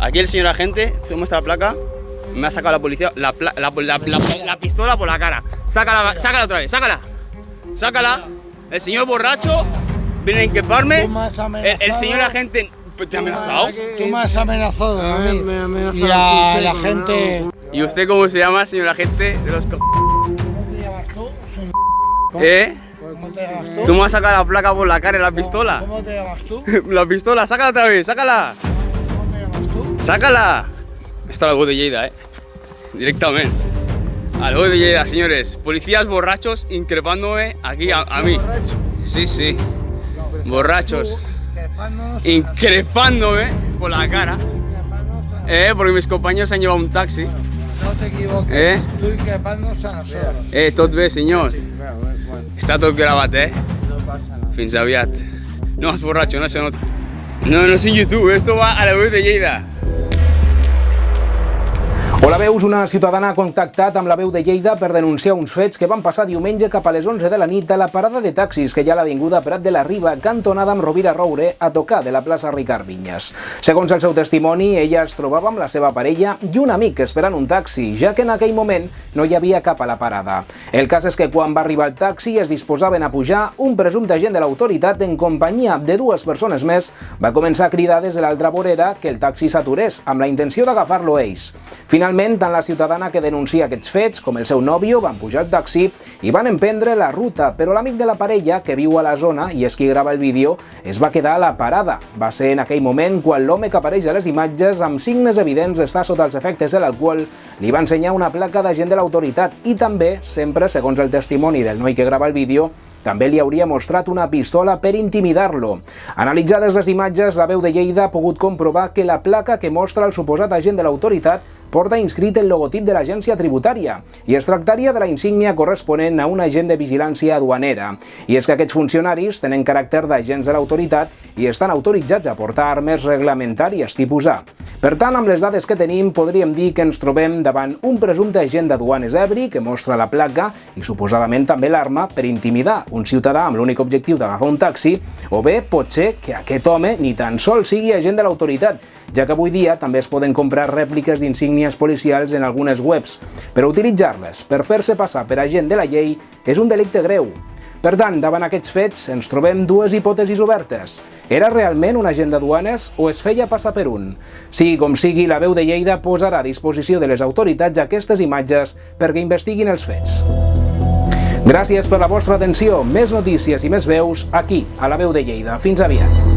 Aquí el señor agente, te muestra la placa. Me ha sacado la policía la pistola por la cara. Sácala otra vez, sácala. Sácala. El señor borracho viene a inqueparme. El señor agente... ¿Te ha amenazado? Tú me has amenazado a mí. Me ha amenazado y a la gente. ¿Y usted cómo se llama, señor agente de los... ¿Cómo te llamas tú? ¿Cómo te llamas tú? Tú me has sacado la placa por la cara y la pistola. ¿Cómo te llamas tú? La pistola, sácala otra vez, sácala. ¿Cómo te llamas tú? ¡Sácala! Esto es algo de Lleida, directamente. Algo de Lleida, señores. Policías borrachos increpándome aquí a mí. Sí, sí. Borrachos. Increpándome por la cara. Porque mis compañeros han llevado un taxi. No te equivoques. Tú increpant-nos a nosotros. Tot bé, senyors. Està tot gravat, No pasa nada. Fins aviat. No, es borracho, no se nota. No, no es en YouTube, esto va a la web de Lleida. Hola Veus, una ciutadana ha contactat amb la Veu de Lleida per denunciar uns fets que van passar diumenge cap a les 11 de la nit a la parada de taxis que hi ha a l'avinguda Prat de la Riba, cantonada amb Rovira Roure, a tocar de la plaça Ricard Vinyes. Segons el seu testimoni, ella es trobava amb la seva parella i un amic esperant un taxi, ja que en aquell moment no hi havia cap a la parada. El cas és que quan va arribar el taxi es disposaven a pujar, un presumpte agent de l'autoritat en companyia de dues persones més va començar a cridar des de l'altra vorera que el taxi s'aturés, amb la intenció d'agafar-lo ells. Finalment, tant la ciutadana que denuncia aquests fets com el seu nòvio van pujar al taxi i van emprendre la ruta, però l'amic de la parella, que viu a la zona i és qui grava el vídeo, es va quedar a la parada. Va ser en aquell moment quan l'home que apareix a les imatges, amb signes evidents d'estar sota els efectes de l'alcohol, li va ensenyar una placa d'agent de l'autoritat i també, sempre segons el testimoni del noi que grava el vídeo, també li hauria mostrat una pistola per intimidar-lo. Analitzades les imatges, la Veu de Lleida ha pogut comprovar que la placa que mostra el suposat agent de l'autoritat porta inscrit el logotip de l'agència tributària i es tractaria de la insígnia corresponent a un agent de vigilància aduanera. I és que aquests funcionaris tenen caràcter d'agents de l'autoritat i estan autoritzats a portar armes reglamentàries tipus A. Per tant, amb les dades que tenim, podríem dir que ens trobem davant un presumpte agent d'aduanes ebri que mostra la placa i suposadament també l'arma per intimidar un ciutadà amb l'únic objectiu d'agafar un taxi, o bé pot ser que aquest home ni tan sols sigui agent de l'autoritat, ja que avui dia també es poden comprar rèpliques d'insígnies policials en algunes webs, però utilitzar-les per fer-se passar per agent de la llei és un delicte greu. Per tant, davant aquests fets, ens trobem dues hipòtesis obertes. Era realment un agent d'aduanes o es feia passar per un? Sigui com sigui, la Veu de Lleida posarà a disposició de les autoritats aquestes imatges perquè investiguin els fets. Gràcies per la vostra atenció. Més notícies i més veus aquí, a la Veu de Lleida. Fins aviat.